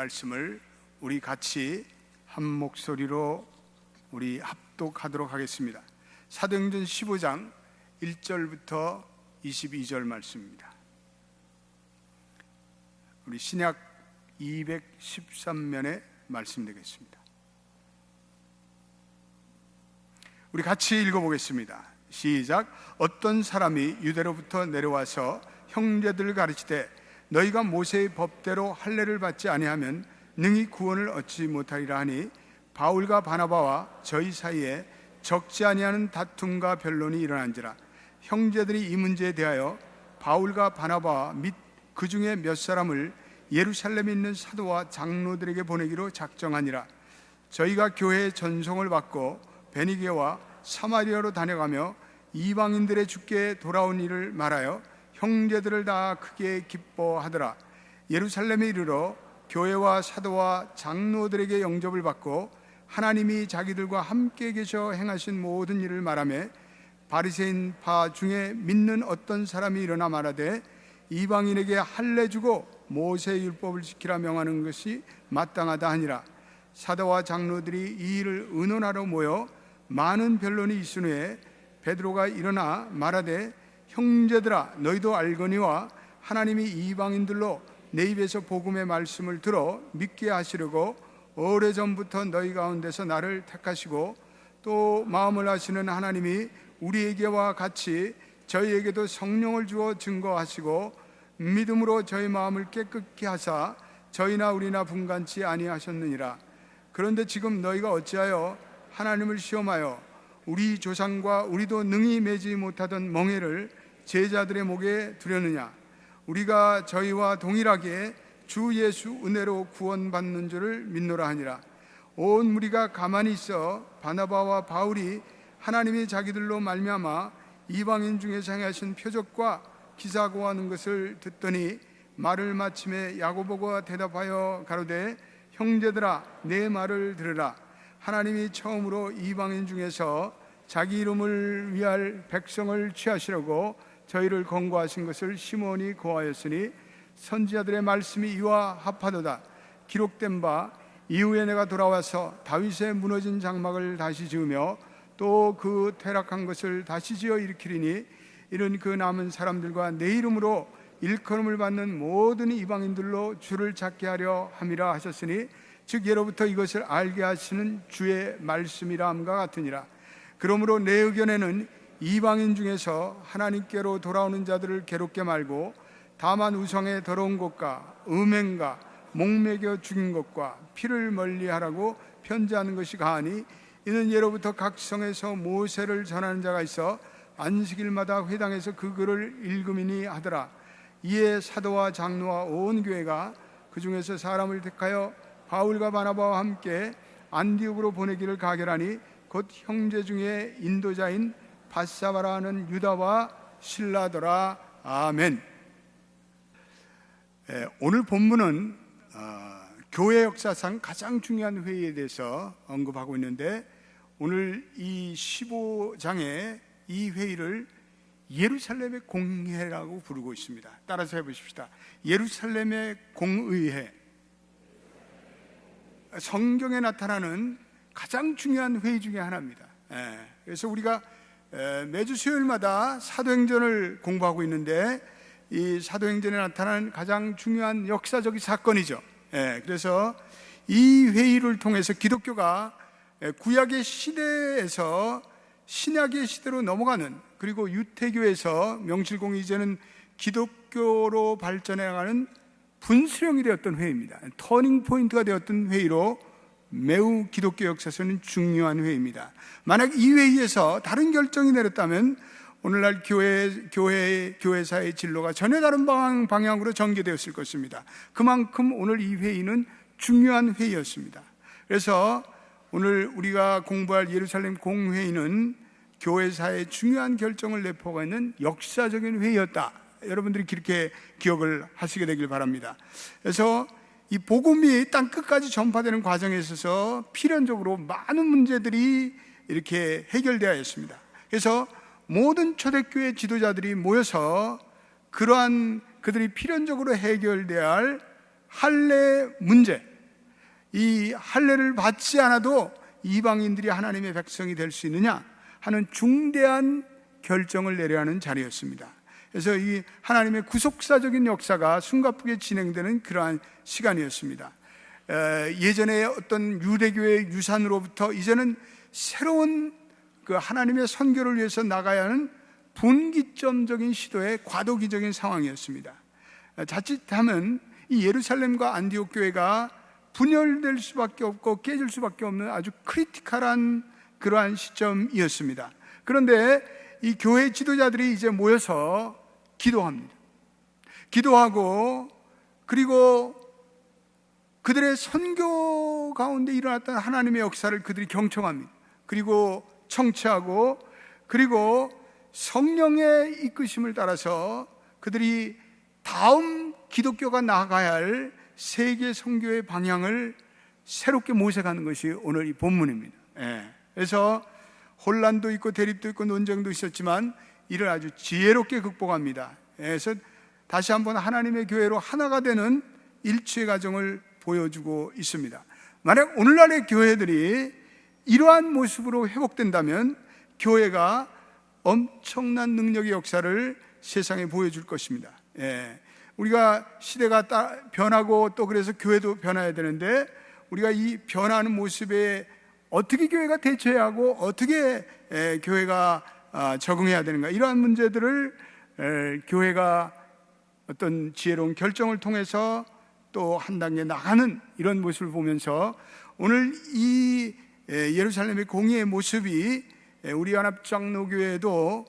말씀을 우리 같이 한 목소리로 우리 합독하도록 하겠습니다. 사도행전 15장 1절부터 22절 말씀입니다. 우리 신약 213면의 말씀 되겠습니다. 우리 같이 읽어보겠습니다. 시작. 어떤 사람이 유대로부터 내려와서 형제들을 가르치되 너희가 모세의 법대로 할례를 받지 아니하면 능히 구원을 얻지 못하리라 하니 바울과 바나바와 저희 사이에 적지 아니하는 다툼과 변론이 일어난지라. 형제들이 이 문제에 대하여 바울과 바나바와 및 그 중에 몇 사람을 예루살렘에 있는 사도와 장로들에게 보내기로 작정하니라. 저희가 교회의 전송을 받고 베니게와 사마리아로 다녀가며 이방인들의 주께 돌아온 일을 말하여 형제들을 다 크게 기뻐하더라. 예루살렘에 이르러 교회와 사도와 장로들에게 영접을 받고 하나님이 자기들과 함께 계셔 행하신 모든 일을 말하며 바리새인 파 중에 믿는 어떤 사람이 일어나 말하되 이방인에게 할례 주고 모세의 율법을 지키라 명하는 것이 마땅하다 하니라. 사도와 장로들이 이 일을 의논하러 모여 많은 변론이 있은 후에 베드로가 일어나 말하되 형제들아 너희도 알거니와 하나님이 이방인들로 내 입에서 복음의 말씀을 들어 믿게 하시려고 오래전부터 너희 가운데서 나를 택하시고 또 마음을 아시는 하나님이 우리에게와 같이 저희에게도 성령을 주어 증거하시고 믿음으로 저희 마음을 깨끗게 하사 저희나 우리나 분간치 아니하셨느니라. 그런데 지금 너희가 어찌하여 하나님을 시험하여 우리 조상과 우리도 능히 매지 못하던 멍에를 제자들의 목에 두려느냐. 우리가 저희와 동일하게 주 예수 은혜로 구원받는 줄을 믿노라 하니라. 온 무리가 가만히 있어 바나바와 바울이 하나님이 자기들로 말미암아 이방인 중에서 행하신 표적과 기사 고하는 것을 듣더니 말을 마침에 야고보가 대답하여 가로되 형제들아 내 말을 들으라. 하나님이 처음으로 이방인 중에서 자기 이름을 위할 백성을 취하시려고 저희를 권고하신 것을 시몬이 고하였으니 선지자들의 말씀이 이와 합하도다. 기록된 바 이후에 내가 돌아와서 다윗의 무너진 장막을 다시 지으며 또 그 퇴락한 것을 다시 지어 일으키리니 이는 그 남은 사람들과 내 이름으로 일컬음을 받는 모든 이방인들로 주를 찾게 하려 함이라 하셨으니 즉 예로부터 이것을 알게 하시는 주의 말씀이라 함과 같으니라. 그러므로 내 의견에는 이방인 중에서 하나님께로 돌아오는 자들을 괴롭게 말고 다만 우상의 더러운 것과 음행과 목매겨 죽인 것과 피를 멀리하라고 편지하는 것이 가하니 이는 예로부터 각 성에서 모세를 전하는 자가 있어 안식일마다 회당에서 그 글을 읽음이니 하더라. 이에 사도와 장로와 온 교회가 그 중에서 사람을 택하여 바울과 바나바와 함께 안디옥으로 보내기를 가결하니 곧 형제 중에 인도자인 바사바라 하는 유다와 실라더라. 아멘. 오늘 본문은 교회 역사상 가장 중요한 회의에 대해서 언급하고 있는데 오늘 이 15장에 이 회의를 예루살렘의 공회라고 부르고 있습니다. 따라서 해보십시다. 예루살렘의 공의회. 성경에 나타나는 가장 중요한 회의 중에 하나입니다. 그래서 우리가 매주 수요일마다 사도행전을 공부하고 있는데 이 사도행전에 나타나는 가장 중요한 역사적인 사건이죠. 그래서 이 회의를 통해서 기독교가 구약의 시대에서 신약의 시대로 넘어가는, 그리고 유태교에서 명실공히 이제는 기독교로 발전해 나가는 분수령이 되었던 회의입니다. 터닝 포인트가 되었던 회의로 매우 기독교 역사에서는 중요한 회의입니다. 만약 이 회의에서 다른 결정이 내렸다면 오늘날 교회사의 진로가 전혀 다른 방향으로 전개되었을 것입니다. 그만큼 오늘 이 회의는 중요한 회의였습니다. 그래서 오늘 우리가 공부할 예루살렘 공회의는 교회사의 중요한 결정을 내포하고 있는 역사적인 회의였다. 여러분들이 그렇게 기억을 하시게 되길 바랍니다. 그래서 이 복음이 땅 끝까지 전파되는 과정에 있어서 필연적으로 많은 문제들이 이렇게 해결되어야 했습니다. 그래서 모든 초대교회 지도자들이 모여서 그러한 그들이 필연적으로 해결되어야 할 할례 문제, 이 할례를 받지 않아도 이방인들이 하나님의 백성이 될 수 있느냐 하는 중대한 결정을 내려야 하는 자리였습니다. 그래서 이 하나님의 구속사적인 역사가 숨가쁘게 진행되는 그러한 시간이었습니다. 예전에 어떤 유대교의 유산으로부터 이제는 새로운 그 하나님의 선교를 위해서 나가야 하는 분기점적인 시도의 과도기적인 상황이었습니다. 자칫하면 이 예루살렘과 안디옥 교회가 분열될 수밖에 없고 깨질 수밖에 없는 아주 크리티컬한 그러한 시점이었습니다. 그런데 이 교회 지도자들이 이제 모여서 기도합니다. 기도하고 그리고 그들의 선교 가운데 일어났던 하나님의 역사를 그들이 경청합니다. 그리고 청취하고 그리고 성령의 이끄심을 따라서 그들이 다음 기독교가 나아가야 할 세계 선교의 방향을 새롭게 모색하는 것이 오늘 이 본문입니다. 그래서 혼란도 있고 대립도 있고 논쟁도 있었지만 이를 아주 지혜롭게 극복합니다. 그래서 다시 한번 하나님의 교회로 하나가 되는 일치의 과정을 보여주고 있습니다. 만약 오늘날의 교회들이 이러한 모습으로 회복된다면 교회가 엄청난 능력의 역사를 세상에 보여줄 것입니다. 우리가 시대가 변하고 또 그래서 교회도 변해야 되는데 우리가 이 변하는 모습에 어떻게 교회가 대처해야 하고 어떻게 교회가 적응해야 되는가, 이러한 문제들을 교회가 어떤 지혜로운 결정을 통해서 또 한 단계 나가는 이런 모습을 보면서 오늘 이 예루살렘의 공의의 모습이 우리 연합장로교회도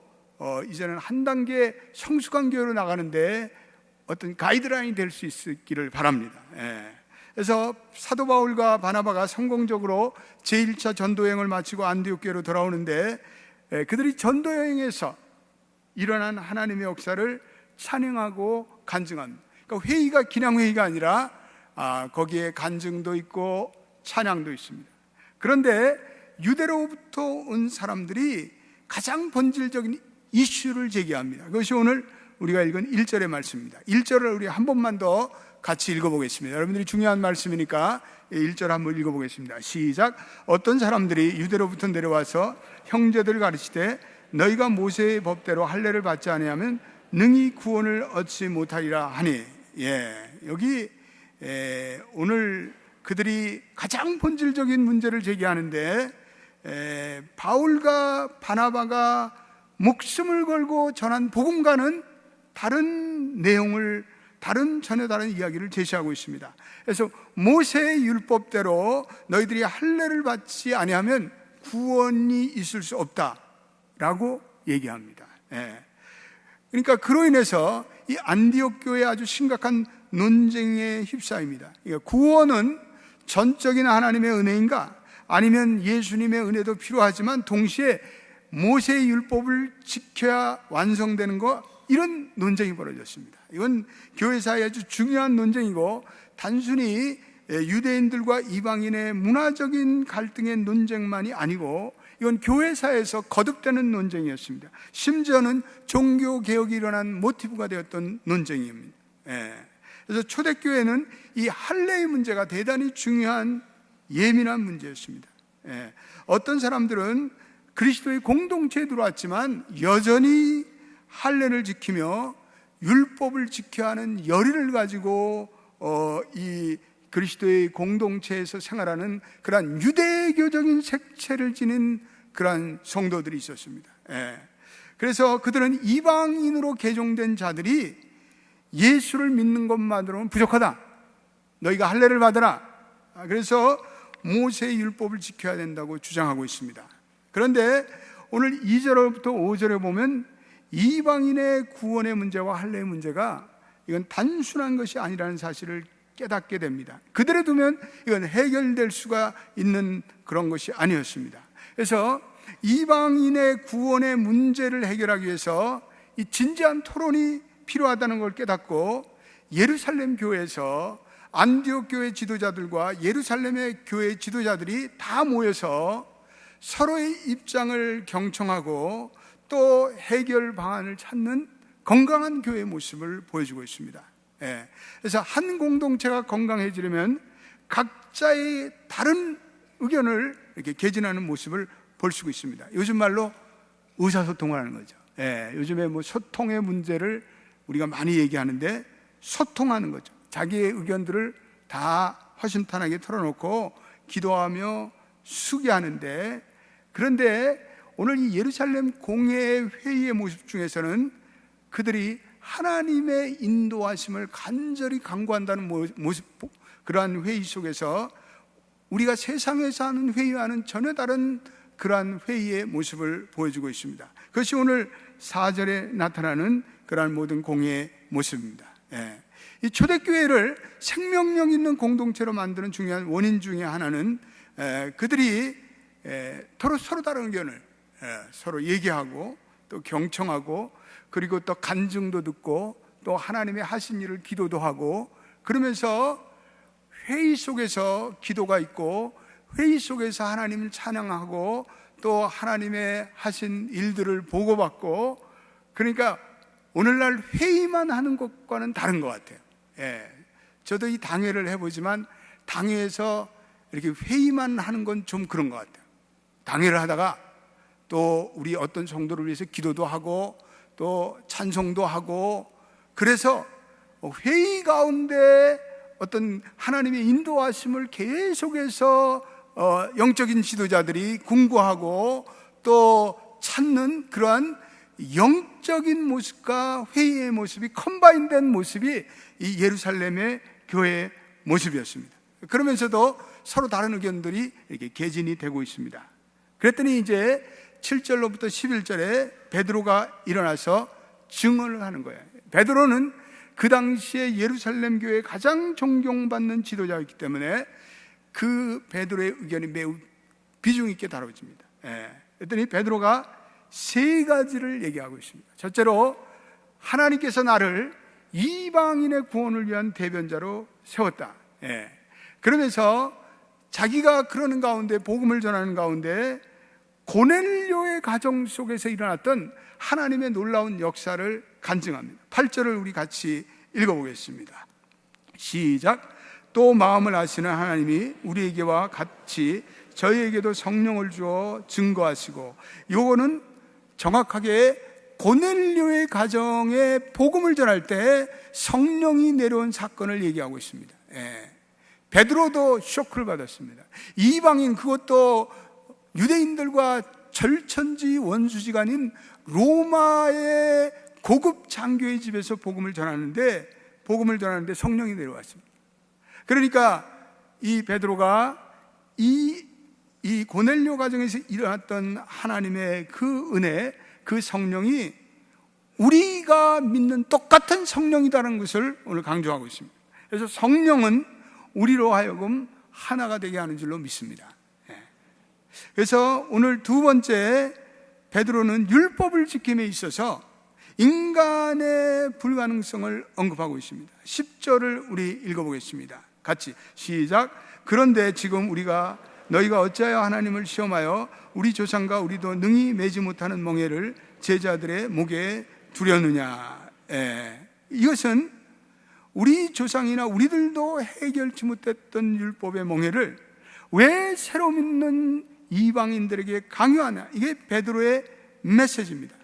이제는 한 단계 성숙한 교회로 나가는데 어떤 가이드라인이 될 수 있기를 바랍니다. 그래서 사도 바울과 바나바가 성공적으로 제1차 전도여행을 마치고 안디옥 교회로 돌아오는데 그들이 전도여행에서 일어난 하나님의 역사를 찬양하고 간증합니다. 그러니까 회의가 그냥 회의가 아니라 거기에 간증도 있고 찬양도 있습니다. 그런데 유대로부터 온 사람들이 가장 본질적인 이슈를 제기합니다. 그것이 오늘 우리가 읽은 1절의 말씀입니다. 1절을 우리 한 번만 더 같이 읽어보겠습니다. 여러분들이 중요한 말씀이니까 1절 한번 읽어보겠습니다. 시작. 어떤 사람들이 유대로부터 내려와서 형제들을 가르치되 너희가 모세의 법대로 할례를 받지 아니하면 능히 구원을 얻지 못하리라 하니, 여기 오늘 그들이 가장 본질적인 문제를 제기하는데 바울과 바나바가 목숨을 걸고 전한 복음과는 다른 내용을, 전혀 다른 이야기를 제시하고 있습니다. 그래서 모세의 율법대로 너희들이 할례를 받지 아니하면 구원이 있을 수 없다라고 얘기합니다. 그러니까 그로 인해서 이 안디옥 교회에 아주 심각한 논쟁에 휩싸입니다. 구원은 전적인 하나님의 은혜인가, 아니면 예수님의 은혜도 필요하지만 동시에 모세의 율법을 지켜야 완성되는 거, 이런 논쟁이 벌어졌습니다. 이건 교회사에 아주 중요한 논쟁이고 단순히 유대인들과 이방인의 문화적인 갈등의 논쟁만이 아니고 이건 교회사에서 거듭되는 논쟁이었습니다. 심지어는 종교개혁이 일어난 모티브가 되었던 논쟁입니다. 그래서 초대교회는 이 할례의 문제가 대단히 중요한 예민한 문제였습니다. 어떤 사람들은 그리스도의 공동체에 들어왔지만 여전히 할례를 지키며 율법을 지켜야 하는 열의를 가지고 이 그리스도의 공동체에서 생활하는 그러한 유대교적인 색채를 지닌 그러한 성도들이 있었습니다. 그래서 그들은 이방인으로 개종된 자들이 예수를 믿는 것만으로는 부족하다, 너희가 할례를 받아라, 그래서 모세의 율법을 지켜야 된다고 주장하고 있습니다. 그런데 오늘 2절부터 5절에 보면 이방인의 구원의 문제와 할례의 문제가 이건 단순한 것이 아니라는 사실을 깨닫게 됩니다. 그대로 두면 이건 해결될 수가 있는 그런 것이 아니었습니다. 그래서 이방인의 구원의 문제를 해결하기 위해서 이 진지한 토론이 필요하다는 걸 깨닫고 예루살렘 교회에서 안디옥 교회 지도자들과 예루살렘의 교회 지도자들이 다 모여서 서로의 입장을 경청하고 또 해결 방안을 찾는 건강한 교회의 모습을 보여주고 있습니다. 그래서 한 공동체가 건강해지려면 각자의 다른 의견을 이렇게 개진하는 모습을 볼 수가 있습니다. 요즘 말로 의사소통을 하는 거죠. 요즘에 뭐 소통의 문제를 우리가 많이 얘기하는데, 소통하는 거죠. 자기의 의견들을 다 허심탄회하게 털어놓고 기도하며 수기하는데, 그런데 오늘 이 예루살렘 공회 회의의 모습 중에서는 그들이 하나님의 인도하심을 간절히 간구한다는 모습, 그러한 회의 속에서 우리가 세상에서 하는 회의와는 전혀 다른 그러한 회의의 모습을 보여주고 있습니다. 그것이 오늘 4절에 나타나는 그러한 모든 공회의 모습입니다. 이 초대교회를 생명력 있는 공동체로 만드는 중요한 원인 중에 하나는 그들이 서로 다른 의견을 서로 얘기하고 또 경청하고, 그리고 또 간증도 듣고 또 하나님의 하신 일을 기도도 하고, 그러면서 회의 속에서 기도가 있고 회의 속에서 하나님을 찬양하고 또 하나님의 하신 일들을 보고받고, 그러니까 오늘날 회의만 하는 것과는 다른 것 같아요. 저도 이 당회를 해보지만 당회에서 이렇게 회의만 하는 건 좀 그런 것 같아요. 당회를 하다가 또 우리 어떤 성도를 위해서 기도도 하고 또 찬송도 하고, 그래서 회의 가운데 어떤 하나님의 인도하심을 계속해서 영적인 지도자들이 궁구하고 또 찾는 그러한 영적인 모습과 회의의 모습이 컴바인된 모습이 이 예루살렘의 교회의 모습이었습니다. 그러면서도 서로 다른 의견들이 이렇게 개진이 되고 있습니다. 그랬더니 이제 7절로부터 11절에 베드로가 일어나서 증언을 하는 거예요. 베드로는 그 당시에 예루살렘 교회의 가장 존경받는 지도자였기 때문에 그 베드로의 의견이 매우 비중 있게 다뤄집니다. 그랬더니 베드로가 세 가지를 얘기하고 있습니다. 첫째로, 하나님께서 나를 이방인의 구원을 위한 대변자로 세웠다. 그러면서 자기가 그러는 가운데, 복음을 전하는 가운데 고넬료의 가정 속에서 일어났던 하나님의 놀라운 역사를 간증합니다. 8절을 우리 같이 읽어보겠습니다. 시작. 또 마음을 아시는 하나님이 우리에게와 같이 저희에게도 성령을 주어 증거하시고, 요거는 정확하게 고넬료의 가정에 복음을 전할 때 성령이 내려온 사건을 얘기하고 있습니다. 베드로도 쇼크를 받았습니다. 이방인, 그것도 유대인들과 절천지 원수지간인 로마의 고급 장교의 집에서 복음을 전하는데 성령이 내려왔습니다. 그러니까 이 베드로가 이 고넬료 가정에서 일어났던 하나님의 그 은혜, 그 성령이 우리가 믿는 똑같은 성령이라는 것을 오늘 강조하고 있습니다. 그래서 성령은 우리로 하여금 하나가 되게 하는 줄로 믿습니다. 그래서 오늘 두 번째, 베드로는 율법을 지킴에 있어서 인간의 불가능성을 언급하고 있습니다. 10절을 우리 읽어보겠습니다. 같이 시작. 그런데 지금 너희가 어찌하여 하나님을 시험하여 우리 조상과 우리도 능히 매지 못하는 멍에를 제자들의 목에 두려느냐. 이것은 우리 조상이나 우리들도 해결치 못했던 율법의 멍에를 왜 새로 믿는 이방인들에게 강요하냐. 이게 베드로의 메시지입니다.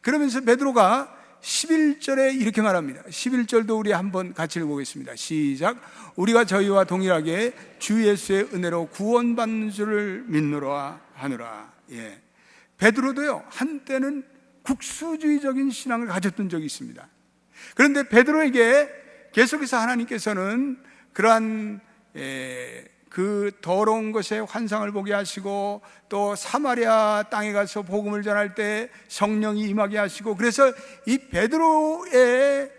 그러면서 베드로가 11절에 이렇게 말합니다. 11절도 우리 한번 같이 읽어보겠습니다. 시작. 우리가 저희와 동일하게 주 예수의 은혜로 구원받는 줄을 믿노라 하노라. 베드로도요, 한때는 국수주의적인 신앙을 가졌던 적이 있습니다. 그런데 베드로에게 계속해서 하나님께서는 그러한 그 더러운 것에 환상을 보게 하시고, 또 사마리아 땅에 가서 복음을 전할 때 성령이 임하게 하시고, 그래서 이 베드로의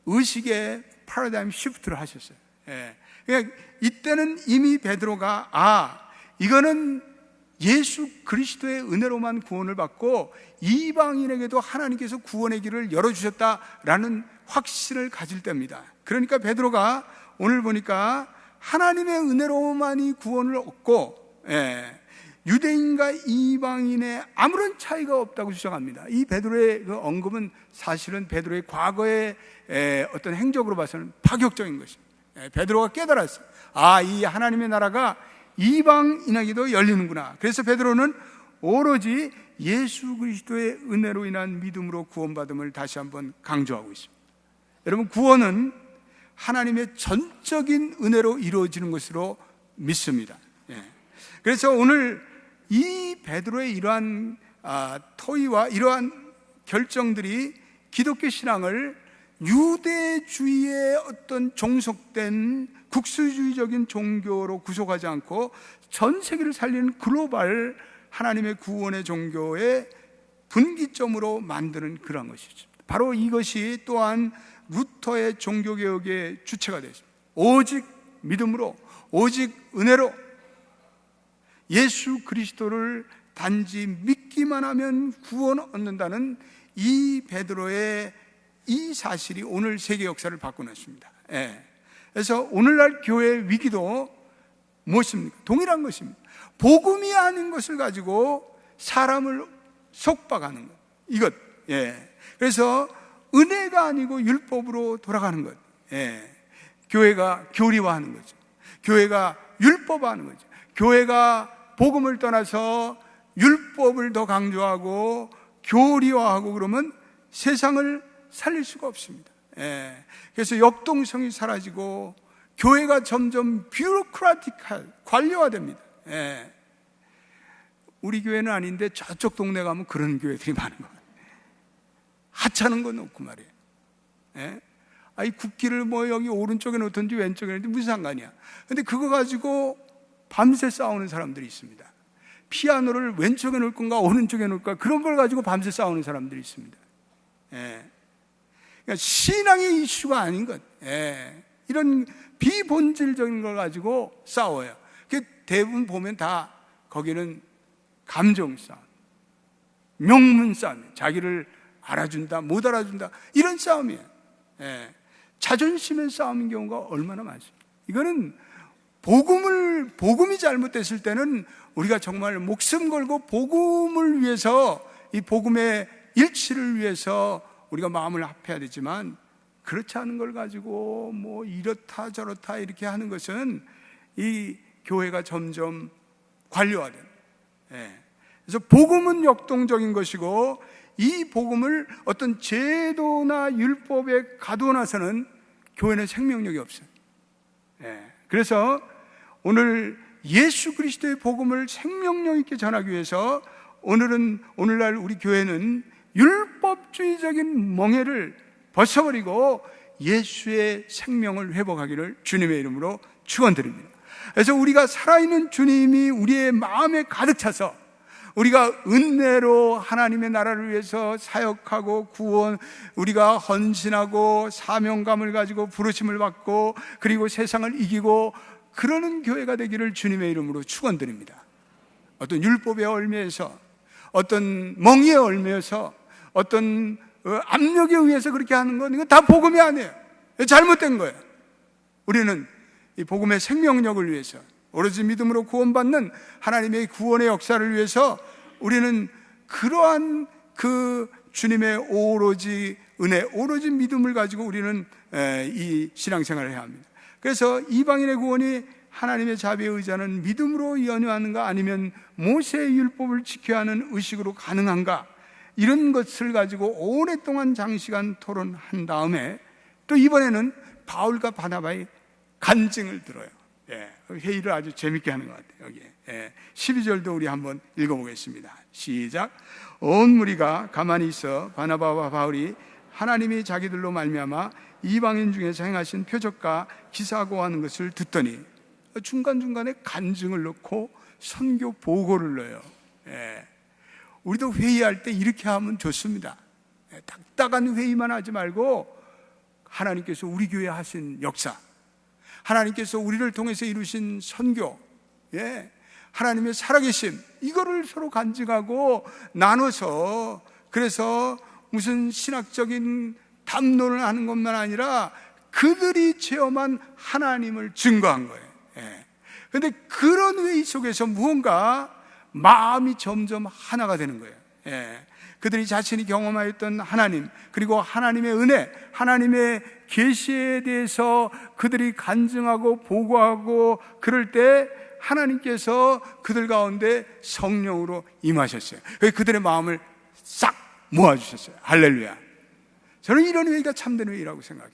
의식에 패러다임 시프트를 하셨어요. 그러니까 이때는 이미 베드로가 이거는 예수 그리스도의 은혜로만 구원을 받고 이방인에게도 하나님께서 구원의 길을 열어주셨다라는 확신을 가질 때입니다. 그러니까 베드로가 오늘 보니까 하나님의 은혜로만이 구원을 얻고 유대인과 이방인의 아무런 차이가 없다고 주장합니다. 이 베드로의 그 언급은 사실은 베드로의 과거의 어떤 행적으로 봐서는 파격적인 것입니다. 베드로가 깨달았어요. 이 하나님의 나라가 이방인에게도 열리는구나. 그래서 베드로는 오로지 예수 그리스도의 은혜로 인한 믿음으로 구원받음을 다시 한번 강조하고 있습니다. 여러분, 구원은 하나님의 전적인 은혜로 이루어지는 것으로 믿습니다. 그래서 오늘 이 베드로의 이러한 토의와 이러한 결정들이 기독교 신앙을 유대주의의 어떤 종속된 국수주의적인 종교로 구속하지 않고 전 세계를 살리는 글로벌 하나님의 구원의 종교의 분기점으로 만드는 그런 것이죠. 바로 이것이 또한 루터의 종교개혁의 주체가 되었습니다. 오직 믿음으로, 오직 은혜로 예수 그리스도를 단지 믿기만 하면 구원 얻는다는 이 베드로의 이 사실이 오늘 세계 역사를 바꿔놨습니다. 그래서 오늘날 교회의 위기도 무엇입니까? 동일한 것입니다. 복음이 아닌 것을 가지고 사람을 속박하는 것, 이것. 그래서 은혜가 아니고 율법으로 돌아가는 것. 교회가 교리화하는 거죠. 교회가 율법화하는 거죠. 교회가 복음을 떠나서 율법을 더 강조하고 교리화하고 그러면 세상을 살릴 수가 없습니다. 그래서 역동성이 사라지고 교회가 점점 뷰로크라틱한 관료화됩니다. 우리 교회는 아닌데 저쪽 동네 가면 그런 교회들이 많은 거예요. 하찮은 건 없고 말이에요. 이 국기를 뭐 여기 오른쪽에 놓든지 왼쪽에 놓든지 무슨 상관이야. 근데 그거 가지고 밤새 싸우는 사람들이 있습니다. 피아노를 왼쪽에 놓을 건가 오른쪽에 놓을까, 그런 걸 가지고 밤새 싸우는 사람들이 있습니다. 그러니까 신앙의 이슈가 아닌 것, 이런 비본질적인 걸 가지고 싸워요. 대부분 보면 다 거기는 감정 싸움, 명분 싸움, 자기를 알아준다 못 알아준다 이런 싸움이에요. 자존심의 싸움인 경우가 얼마나 많습니다. 이거는 복음이 잘못됐을 때는 우리가 정말 목숨 걸고 복음을 위해서, 이 복음의 일치를 위해서 우리가 마음을 합해야 되지만, 그렇지 않은 걸 가지고 뭐 이렇다 저렇다 이렇게 하는 것은 이 교회가 점점 관료화돼요. 그래서 복음은 역동적인 것이고, 이 복음을 어떤 제도나 율법에 가두어 놔서는 교회는 생명력이 없어요. 그래서 오늘 예수 그리스도의 복음을 생명력 있게 전하기 위해서 오늘날 우리 교회는 율법주의적인 멍해를 벗어버리고 예수의 생명을 회복하기를 주님의 이름으로 축원드립니다. 그래서 우리가 살아있는 주님이 우리의 마음에 가득 차서 우리가 은혜로 하나님의 나라를 위해서 사역하고 구원, 우리가 헌신하고 사명감을 가지고 부르심을 받고 그리고 세상을 이기고 그러는 교회가 되기를 주님의 이름으로 축원드립니다. 어떤 율법에 얽매여서, 어떤 멍에 얽매여서, 어떤 압력에 의해서 그렇게 하는 건 이건 다 복음이 아니에요. 잘못된 거예요. 우리는 이 복음의 생명력을 위해서, 오로지 믿음으로 구원받는 하나님의 구원의 역사를 위해서 우리는 그러한 그 주님의 오로지 은혜, 오로지 믿음을 가지고 우리는 이 신앙생활을 해야 합니다. 그래서 이방인의 구원이 하나님의 자비에 의지하는 믿음으로 연유하는가, 아니면 모세의 율법을 지켜야 하는 의식으로 가능한가, 이런 것을 가지고 오랫동안 장시간 토론한 다음에 또 이번에는 바울과 바나바의 간증을 들어요. 회의를 아주 재밌게 하는 것 같아요. 여기에 12절도 우리 한번 읽어보겠습니다. 시작. 온 무리가 가만히 있어 바나바와 바울이 하나님이 자기들로 말미암아 이방인 중에서 행하신 표적과 기사고하는 것을 듣더니, 중간중간에 간증을 넣고 선교 보고를 넣어요. 우리도 회의할 때 이렇게 하면 좋습니다. 딱딱한 회의만 하지 말고 하나님께서 우리 교회에 하신 역사, 하나님께서 우리를 통해서 이루신 선교, 하나님의 살아계심, 이거를 서로 간증하고 나눠서, 그래서 무슨 신학적인 담론을 하는 것만 아니라 그들이 체험한 하나님을 증거한 거예요. 그런데 그런 회의 속에서 무언가 마음이 점점 하나가 되는 거예요. 그들이 자신이 경험하였던 하나님, 그리고 하나님의 은혜, 하나님의 계시에 대해서 그들이 간증하고 보고하고 그럴 때 하나님께서 그들 가운데 성령으로 임하셨어요. 그들의 마음을 싹 모아주셨어요. 할렐루야. 저는 이런 회의가 참된 회의라고 생각해요.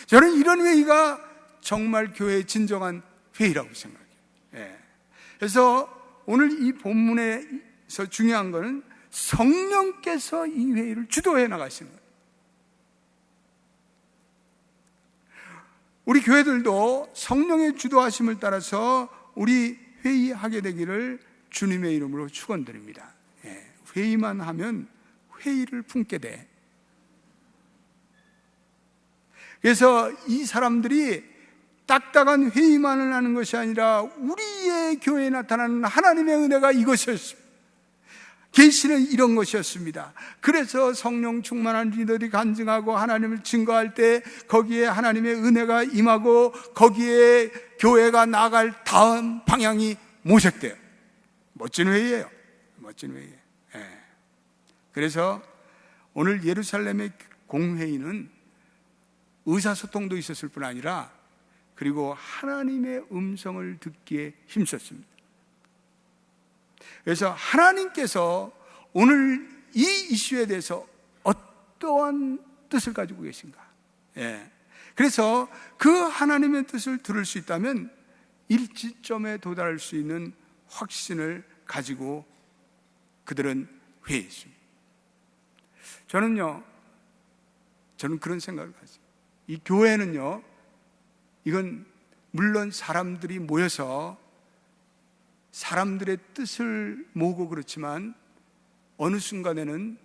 저는 이런 회의가 정말 교회의 진정한 회의라고 생각해요. 예. 그래서 오늘 이 본문에서 중요한 것은 성령께서 이 회의를 주도해 나가시는 거예요. 우리 교회들도 성령의 주도하심을 따라서 우리 회의하게 되기를 주님의 이름으로 축원드립니다. 예. 회의만 하면 회의를 품게 돼. 그래서 이 사람들이 딱딱한 회의만을 하는 것이 아니라 우리의 교회에 나타나는 하나님의 은혜가 이것이었습니다. 계시는 이런 것이었습니다. 그래서 성령 충만한 리더들이 간증하고 하나님을 증거할 때 거기에 하나님의 은혜가 임하고 거기에 교회가 나아갈 다음 방향이 모색돼요. 멋진 회의예요. 멋진 회의예요. 예. 그래서 오늘 예루살렘의 공회의는 의사소통도 있었을 뿐 아니라 그리고 하나님의 음성을 듣기에 힘썼습니다. 그래서 하나님께서 오늘 이 이슈에 대해서 어떠한 뜻을 가지고 계신가? 예. 그래서 그 하나님의 뜻을 들을 수 있다면 일지점에 도달할 수 있는 확신을 가지고 그들은 회의했습니다. 저는 그런 생각을 가지고 이 교회는요, 이건 물론 사람들이 모여서 사람들의 뜻을 모으고 그렇지만 어느 순간에는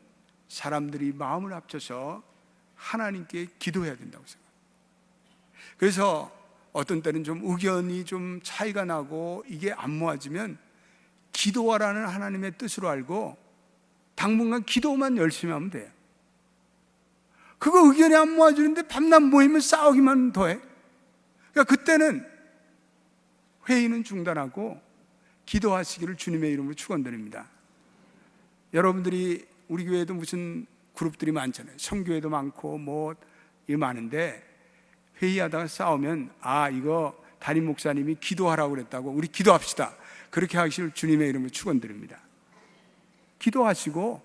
사람들이 마음을 합쳐서 하나님께 기도해야 된다고 생각합니다. 그래서 어떤 때는 좀 의견이 좀 차이가 나고 이게 안 모아지면 기도하라는 하나님의 뜻으로 알고 당분간 기도만 열심히 하면 돼요. 그거 의견이 안 모아지는데 밤낮 모이면 싸우기만 더해. 그러니까 그때는 회의는 중단하고 기도하시기를 주님의 이름으로 축원드립니다. 여러분들이 우리 교회에도 무슨 그룹들이 많잖아요. 성교회도 많고 이 많은데 회의하다가 싸우면 이거 담임 목사님이 기도하라고 그랬다고 우리 기도합시다. 그렇게 하시길 주님의 이름으로 축원드립니다. 기도하시고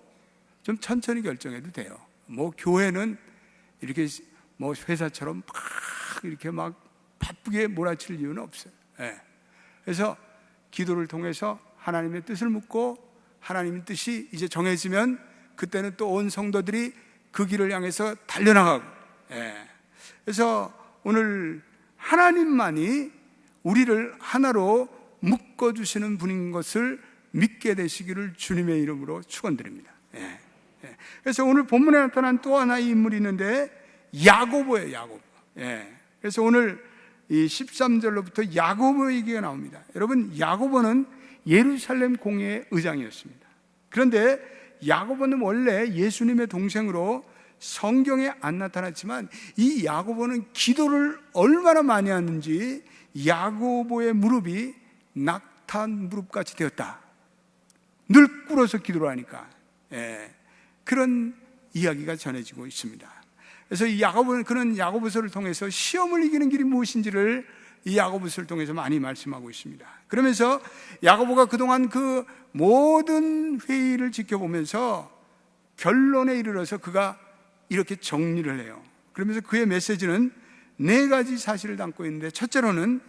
좀 천천히 결정해도 돼요. 교회는 이렇게 회사처럼 이렇게 바쁘게 몰아칠 이유는 없어요. 예. 그래서 기도를 통해서 하나님의 뜻을 묻고 하나님의 뜻이 이제 정해지면 그때는 또 온 성도들이 그 길을 향해서 달려나가고. 예. 그래서 오늘 하나님만이 우리를 하나로 묶어주시는 분인 것을 믿게 되시기를 주님의 이름으로 축원드립니다. 예. 예. 그래서 오늘 본문에 나타난 또 하나의 인물이 있는데 야고보예요. 야고보. 예. 그래서 오늘 이 13절로부터 야고보 얘기가 나옵니다. 여러분, 야고보는 예루살렘 공회의 의장이었습니다. 그런데 야고보는 원래 예수님의 동생으로 성경에 안 나타났지만 이 야고보는 기도를 얼마나 많이 하는지 야고보의 무릎이 낙탄 무릎같이 되었다. 늘 꿇어서 기도를 하니까. 예, 그런 이야기가 전해지고 있습니다. 그래서 이 야고보는 그런 야고보서를 통해서 시험을 이기는 길이 무엇인지를 이 야고보서를 통해서 많이 말씀하고 있습니다. 그러면서 야고보가 그동안 그 모든 회의를 지켜보면서 결론에 이르러서 그가 이렇게 정리를 해요. 그러면서 그의 메시지는 4가지 사실을 담고 있는데, 첫째로는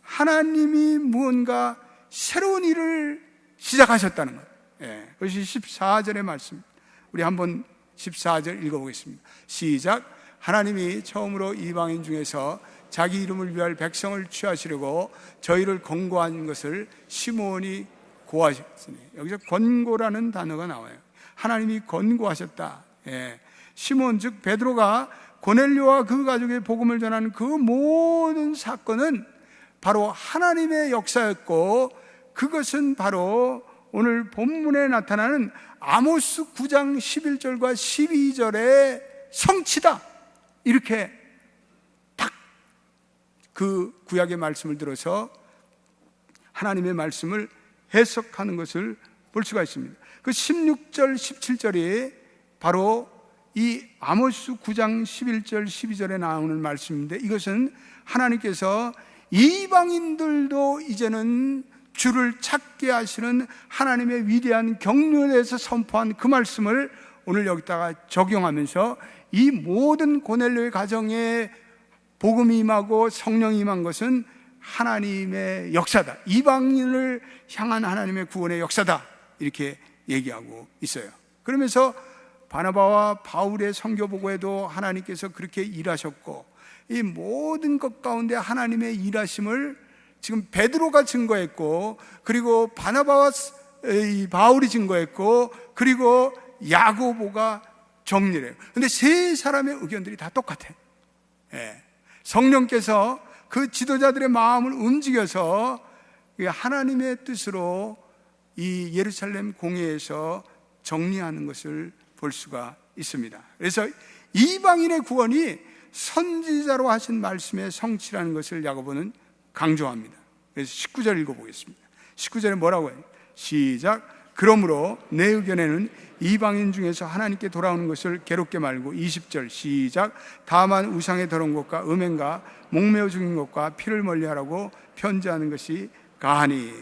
하나님이 무언가 새로운 일을 시작하셨다는 것. 예, 그것이 14절의 말씀. 우리 한번 14절 읽어보겠습니다. 시작. 하나님이 처음으로 이방인 중에서 자기 이름을 위할 백성을 취하시려고 저희를 권고한 것을 시몬이 고하셨으니, 여기서 권고라는 단어가 나와요. 하나님이 권고하셨다. 예. 시몬 즉 베드로가 고넬료와 그 가족의 복음을 전하는 그 모든 사건은 바로 하나님의 역사였고, 그것은 바로 오늘 본문에 나타나는 아모스 9장 11절과 12절의 성취다. 이렇게 딱 그 구약의 말씀을 들어서 하나님의 말씀을 해석하는 것을 볼 수가 있습니다. 그 16절, 17절이 바로 이 아모스 9장 11절, 12절에 나오는 말씀인데, 이것은 하나님께서 이방인들도 이제는 주를 찾게 하시는 하나님의 위대한 경륜에 대해서 선포한 그 말씀을 오늘 여기다가 적용하면서 이 모든 고넬료의 가정에 복음이 임하고 성령이 임한 것은 하나님의 역사다, 이방인을 향한 하나님의 구원의 역사다, 이렇게 얘기하고 있어요. 그러면서 바나바와 바울의 선교 보고에도 하나님께서 그렇게 일하셨고, 이 모든 것 가운데 하나님의 일하심을 지금 베드로가 증거했고, 그리고 바나바와 바울이 증거했고, 그리고 야고보가 정리를 해요. 그런데 세 사람의 의견들이 다 똑같아요. 성령께서 그 지도자들의 마음을 움직여서 하나님의 뜻으로 이 예루살렘 공회에서 정리하는 것을 볼 수가 있습니다. 그래서 이방인의 구원이 선지자로 하신 말씀의 성취라는 것을 야고보는 강조합니다. 그래서 19절 읽어보겠습니다. 19절에 뭐라고 해요? 시작. 그러므로 내 의견에는 이방인 중에서 하나님께 돌아오는 것을 괴롭게 말고, 20절 시작. 다만 우상의 더러운 것과 음행과 목매어 죽인 것과 피를 멀리하라고 편지하는 것이 가하니.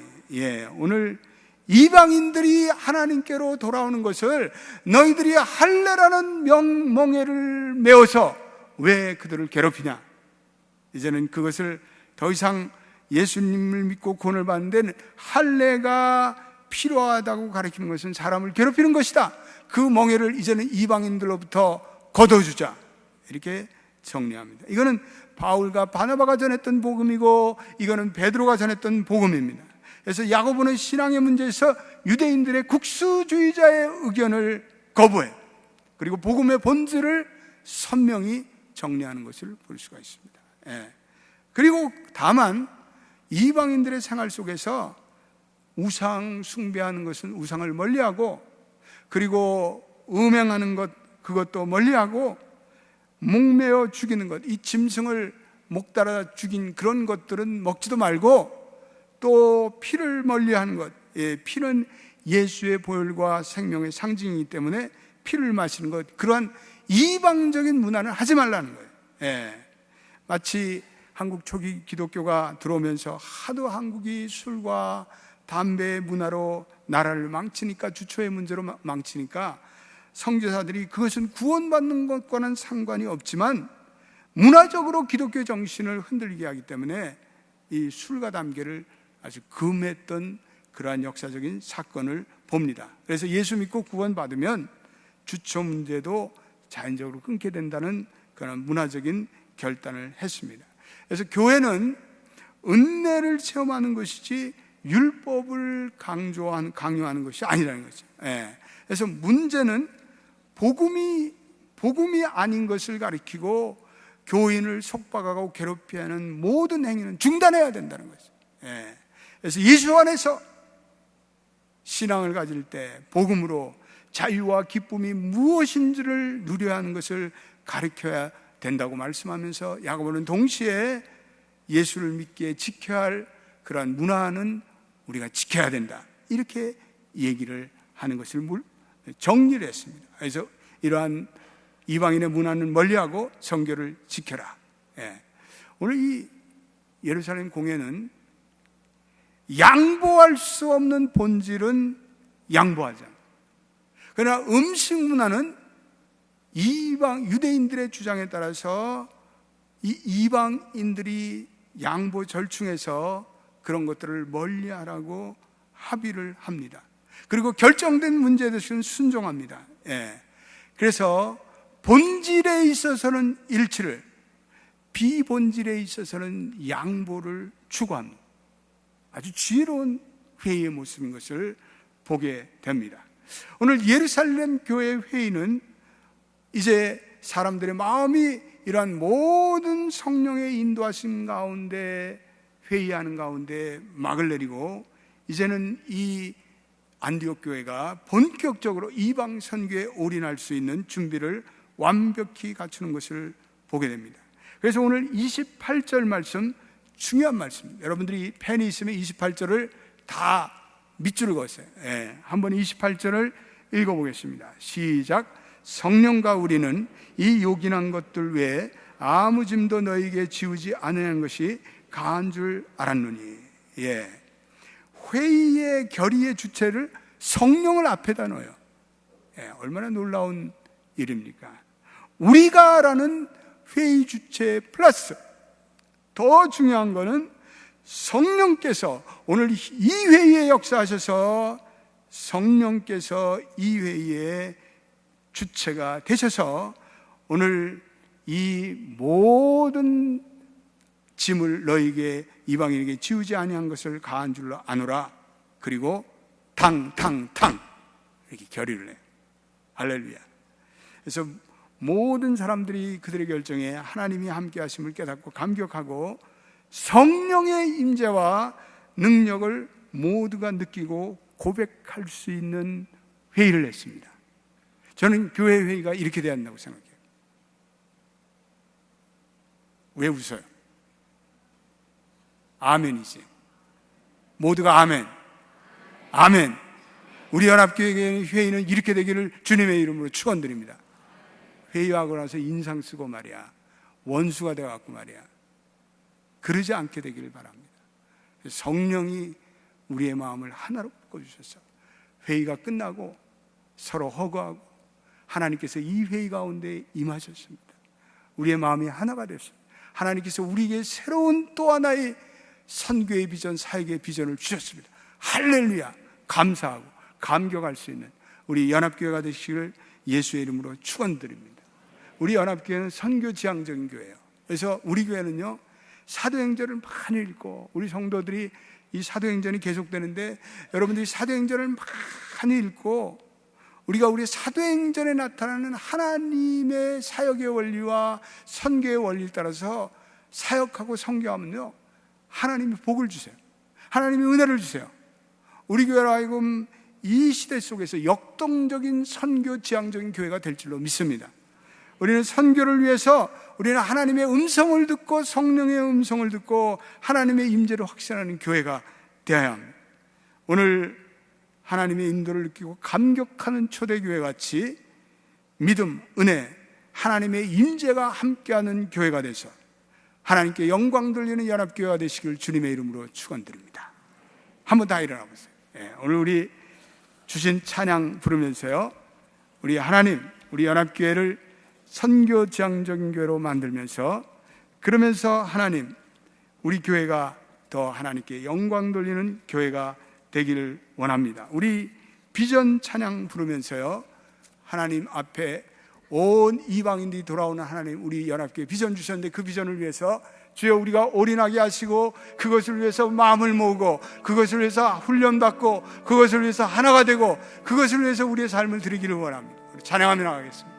오늘 이방인들이 하나님께로 돌아오는 것을 너희들이 할례라는 멍에를 메어서 왜 그들을 괴롭히냐? 이제는 그것을 더 이상 예수님을 믿고 구원을 받는데 할례가 필요하다고 가르치는 것은 사람을 괴롭히는 것이다. 그 멍에를 이제는 이방인들로부터 걷어주자, 이렇게 정리합니다. 이거는 바울과 바나바가 전했던 복음이고, 이거는 베드로가 전했던 복음입니다. 그래서 야고보는 신앙의 문제에서 유대인들의 국수주의자의 의견을 거부해요. 그리고 복음의 본질을 선명히 정리하는 것을 볼 수가 있습니다. 그리고 다만 이방인들의 생활 속에서 우상 숭배하는 것은 우상을 멀리하고, 그리고 음행하는 것, 그것도 멀리하고, 목매어 죽이는 것, 이 짐승을 목 달아 죽인 그런 것들은 먹지도 말고, 또 피를 멀리하는 것, 피는 예수의 보혈과 생명의 상징이기 때문에 피를 마시는 것, 그러한 이방적인 문화는 하지 말라는 거예요. 마치 한국 초기 기독교가 들어오면서 하도 한국이 술과 담배의 문화로 나라를 망치니까, 주초의 문제로 망치니까 선교사들이 그것은 구원받는 것과는 상관이 없지만 문화적으로 기독교 정신을 흔들게 하기 때문에 이 술과 담배를 아주 금했던 그러한 역사적인 사건을 봅니다. 그래서 예수 믿고 구원받으면 주초 문제도 자연적으로 끊게 된다는 그런 문화적인 결단을 했습니다. 그래서 교회는 은혜를 체험하는 것이지 율법을 강요하는 것이 아니라는 거죠. 그래서 문제는 복음이 아닌 것을 가리키고 교인을 속박하고 괴롭히는 모든 행위는 중단해야 된다는 거죠. 그래서 예수 안에서 신앙을 가질 때 복음으로 자유와 기쁨이 무엇인지를 누려야 하는 것을 가르쳐야 된다고 말씀하면서 야고보는 동시에 예수를 믿기에 지켜야 할 그러한 문화는 우리가 지켜야 된다, 이렇게 얘기를 하는 것을 정리를 했습니다. 그래서 이러한 이방인의 문화는 멀리하고 성교를 지켜라. 오늘 이 예루살렘 공회는 양보할 수 없는 본질은 양보하자. 그러나 음식 문화는 유대인들의 주장에 따라서 이 이방인들이 양보 절충해서 그런 것들을 멀리하라고 합의를 합니다. 그리고 결정된 문제에 대해서는 순종합니다. 그래서 본질에 있어서는 일치를, 비본질에 있어서는 양보를 추구합니다. 아주 지혜로운 회의의 모습인 것을 보게 됩니다. 오늘 예루살렘 교회 회의는 이제 사람들의 마음이 이러한 모든 성령의 인도하심 가운데 회의하는 가운데 막을 내리고, 이제는 이 안디옥 교회가 본격적으로 이방 선교에 올인할 수 있는 준비를 완벽히 갖추는 것을 보게 됩니다. 그래서 오늘 28절 말씀, 중요한 말씀입니다. 여러분들이 펜이 있으면 28절을 다 밑줄을 그었어요. 한번 28절을 읽어보겠습니다. 시작. 성령과 우리는 이 요긴한 것들 외에 아무 짐도 너에게 지우지 않으려는 것이 가한 줄 알았노니. 회의의 결의의 주체를 성령을 앞에다 넣어요. 얼마나 놀라운 일입니까? 우리가라는 회의 주체 플러스 더 중요한 것은 성령께서 오늘 이 회의에 역사하셔서 성령께서 이 회의의 주체가 되셔서 오늘 이 모든 짐을 너에게 이방인에게 지우지 아니한 것을 가한 줄로 아노라. 그리고 탕탕탕 이렇게 결의를 해요. 할렐루야. 그래서 모든 사람들이 그들의 결정에 하나님이 함께 하심을 깨닫고 감격하고 성령의 임재와 능력을 모두가 느끼고 고백할 수 있는 회의를 했습니다. 저는 교회 회의가 이렇게 돼야 한다고 생각해요. 왜 웃어요? 아멘이지. 모두가 아멘. 아멘. 우리 연합교회 회의는 이렇게 되기를 주님의 이름으로 축원드립니다. 회의하고 나서 인상 쓰고 말이야, 원수가 되어갖고 말이야, 그러지 않게 되기를 바랍니다. 성령이 우리의 마음을 하나로 바꿔주셔서 회의가 끝나고 서로 허구하고 하나님께서 이 회의 가운데 임하셨습니다. 우리의 마음이 하나가 됐습니다. 하나님께서 우리에게 새로운 또 하나의 선교의 비전, 사역의 비전을 주셨습니다. 할렐루야. 감사하고 감격할 수 있는 우리 연합교회가 되시기를 예수의 이름으로 축원드립니다. 우리 연합교회는 선교 지향적인 교회예요. 그래서 우리 교회는요, 사도행전을 많이 읽고, 우리 성도들이 이 사도행전이 계속되는데 여러분들이 사도행전을 많이 읽고 우리가 우리 사도행전에 나타나는 하나님의 사역의 원리와 선교의 원리를 따라서 사역하고 선교하면요, 하나님이 복을 주세요. 하나님이 은혜를 주세요. 우리 교회로 하여금 이 시대 속에서 역동적인 선교 지향적인 교회가 될 줄로 믿습니다. 우리는 선교를 위해서 우리는 하나님의 음성을 듣고 성령의 음성을 듣고 하나님의 임재를 확신하는 교회가 되어야 합니다. 오늘 하나님의 인도를 느끼고 감격하는 초대교회 같이 믿음, 은혜, 하나님의 임재가 함께하는 교회가 돼서 하나님께 영광 돌리는 연합교회가 되시길 주님의 이름으로 축원드립니다. 한번 다 일어나 보세요. 오늘 우리 주신 찬양 부르면서요, 우리 하나님, 우리 연합교회를 선교 지향적인 교회로 만들면서, 그러면서 하나님, 우리 교회가 더 하나님께 영광 돌리는 교회가 되기를 원합니다. 우리 비전 찬양 부르면서요, 하나님 앞에 온 이방인들이 돌아오는 하나님, 우리 연합교회 비전 주셨는데 그 비전을 위해서 주여 우리가 올인하게 하시고 그것을 위해서 마음을 모으고 그것을 위해서 훈련받고 그것을 위해서 하나가 되고 그것을 위해서 우리의 삶을 드리기를 원합니다. 찬양하며 나가겠습니다.